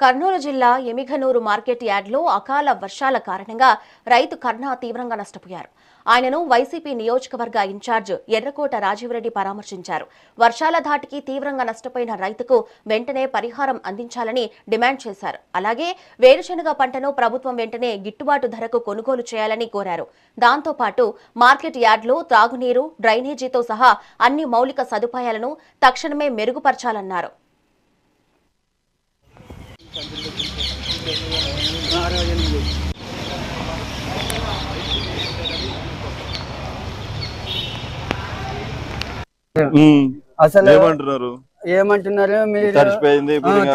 కర్నూలు జిల్లా ఎమిగనూరు మార్కెట్ యార్డ్లో అకాల వర్షాల కారణంగా రైతు కర్ణ తీవ్రంగా నష్టపోయారు. ఆయనను వైసీపీ నియోజకవర్గ ఇన్ఛార్జ్ ఎర్రకోట రాజీవరెడ్డి పరామర్శించారు. వర్షాల ధాటికి తీవ్రంగా నష్టపోయిన రైతుకు వెంటనే పరిహారం అందించాలని డిమాండ్ చేశారు. అలాగే వేరుశనగ పంటను ప్రభుత్వం వెంటనే గిట్టుబాటు ధరకు కొనుగోలు చేయాలని కోరారు. దాంతో పాటు మార్కెట్ యార్డ్లో త్రాగునీరు, డ్రైనేజీతో సహా అన్ని మౌలిక సదుపాయాలను తక్షణమే మెరుగుపరచాలన్నారు. అసలు ఏమంటున్నారు మీరు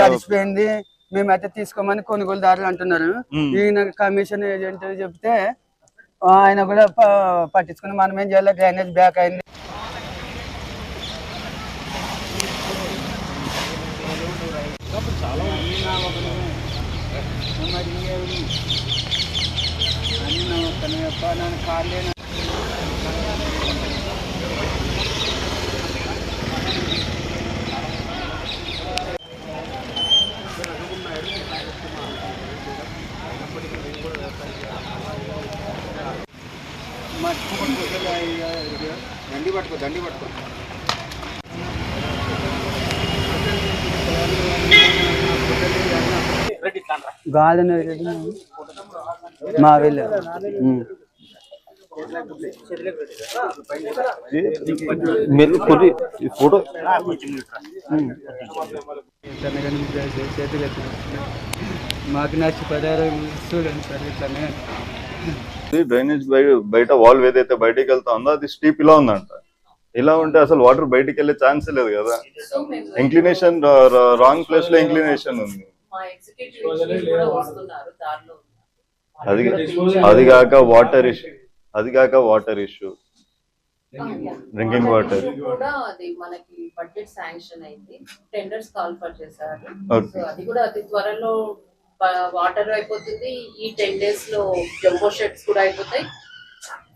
తడిచిపోయింది మేమైతే తీసుకోమని కొనుగోలుదారులు అంటున్నారు. ఈయన కమిషన్ ఏజెంట్ చెప్తే ఆయన కూడా పట్టించుకుని మనం ఏం చేయాలి, డ్రైనేజ్ బ్యాక్ అయింది. దండి పట్టుకో గాలిని మా వీళ్ళు ఫోటో మాకు నష్టపడారు చూడండి సార్. ఇట్లానే డ్రైనేజ్ బయట వాల్వ్ ఏదైతే బయటికి వెళ్తా ఉందో అది స్టీప్ ఇలా ఉందంట. ఇలా ఉంటే అసలు వాటర్ బయటికి వెళ్ళే ఛాన్స్ లేదు కదా. ఇంక్లినేషన్ రాంగ్ ప్లేస్ లో ఇంక్లినేషన్ ఉంది. అది కాక వాటర్ ఇష్యూ డ్రింకింగ్ వాటర్ మనకి బడ్జెట్ శాంక్షన్ అయింది, టెండర్స్ కాల్ ఫర్ చేశారు. అది కూడా అతి త్వరలో వాటర్ అయిపోతుంది. ఈ 10 days లో జంబో షెడ్స్ కూడా అయిపోతాయి.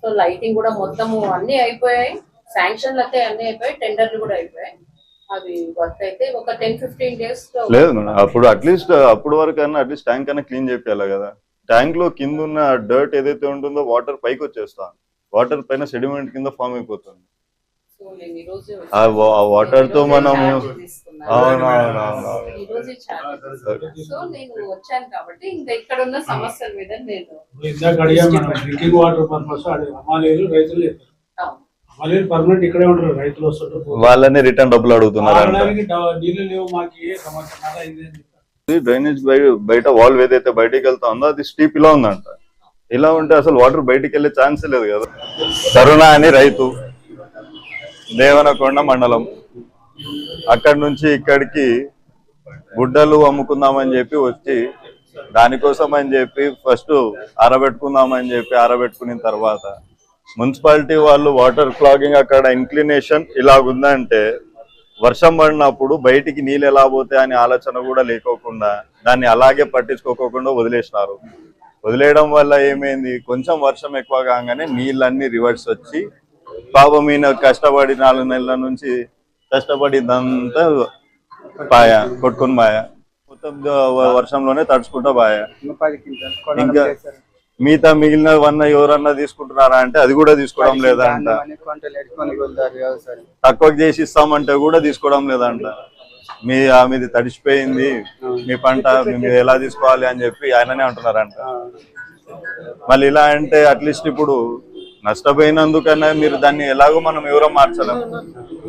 సో లైటింగ్ కూడా మొత్తము అన్ని అయిపోయాయి. శాంక్షన్లు అయితే అన్ని అయిపోయాయి, టెండర్లు కూడా అయిపోయాయి. అవి వర్క్ అయితే ఒక 10-15 days లేదు మేడం. అప్పుడు అట్లీస్ట్ అప్పుడు వరకు అన్నా అట్లీస్ట్ ట్యాంక్ అన్నా క్లీన్ చేయాలి కదా. ట్యాంక్ లో కింద ఉన్న డర్ట్ ఏదైతే ఉంటుందో వాటర్ పైకి వచ్చేస్తాం, వాటర్ పైన సెడిమెంట్ కింద ఫామ్ అయిపోతుంది. ఆ వాటర్ తో మనము వాళ్ళని రిటర్న్ డబ్బులు అడుగుతున్నారు. డ్రైనేజ్ బయట వాల్వ్ ఏదైతే బయటికి వెళ్తా ఉందో అది స్టీప్ ఇలా ఉందంట. ఇలా ఉంటే అసలు వాటర్ బయటికి వెళ్ళే ఛాన్స్ లేదు కదా. కరుణ అని రైతు, దేవనకొండ మండలం. అక్కడి నుంచి ఇక్కడికి గుడ్డలు అమ్ముకుందామని చెప్పి వచ్చి దానికోసం అని చెప్పి ఫస్ట్ ఆరబెట్టుకుందామని చెప్పి ఆరబెట్టుకున్న తర్వాత మున్సిపాలిటీ వాళ్ళు వాటర్ క్లాగింగ్ అక్కడ ఇంక్లినేషన్ ఇలాగుందంటే వర్షం పడినప్పుడు బయటికి నీళ్ళు ఎలా పోతాయి అనే ఆలోచన కూడా లేకోకుండా దాన్ని అలాగే పట్టించుకోకుండా వదిలేసినారు. వదిలేయడం వల్ల ఏమైంది, కొంచెం వర్షం ఎక్కువ కాగానే నీళ్ళన్నీ రివర్స్ వచ్చి పాపం ఈయన కష్టపడి 4 నెలల నుంచి కష్టపడిదంతా పాయ కొట్టుకుని పాయ మొత్తం వర్షంలోనే తడుచుకుంటా పాయ. ఇంకా మిగతా మిగిలినవన్నా ఎవరన్నా తీసుకుంటున్నారా అంటే అది కూడా తీసుకోవడం లేదంట. తక్కువ చేసి ఇస్తామంటే కూడా తీసుకోవడం లేదంట. మీది తడిచిపోయింది, మీ పంట మీరు ఎలా తీసుకోవాలి అని చెప్పి ఆయననే అంటున్నారంట. మళ్ళీ ఇలా అంటే అట్లీస్ట్ ఇప్పుడు నష్టపోయినందుకన్నా మీరు దాన్ని ఎలాగో మనం ఎవరో మార్చలేం.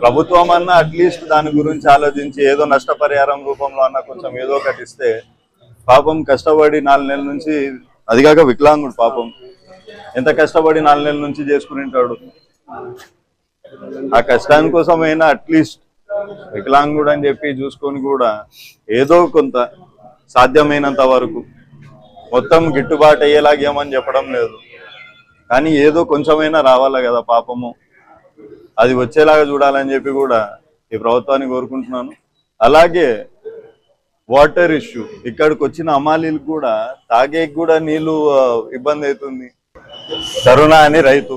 ప్రభుత్వం అన్నా అట్లీస్ట్ దాని గురించి ఆలోచించి ఏదో నష్టపరిహారం రూపంలో అన్నా కొంచెం ఏదో ఒకటి ఇస్తే పాపం కష్టపడి 4 నెలల నుంచి, అదిగాక వికలాంగుడు పాపం ఎంత కష్టపడి 4 నెలల నుంచి చేసుకుని ఉంటాడు. ఆ కష్టాని కోసమైనా అట్లీస్ట్ వికలాంగుడు అని చెప్పి చూసుకొని కూడా ఏదో కొంత సాధ్యమైనంత వరకు మొత్తం గిట్టుబాటు అయ్యేలాగేమని చెప్పడం లేదు, కానీ ఏదో కొంచెమైనా రావాలి కదా పాపము. అది వచ్చేలాగా చూడాలని చెప్పి కూడా ఈ ప్రభుత్వాన్ని కోరుకుంటున్నాను. అలాగే వాటర్ ఇష్యూ, ఇక్కడికి వచ్చిన అమాలీలకు కూడా తాగేకి కూడా నీళ్లు ఇబ్బంది అవుతుంది. కరుణ అని రైతు.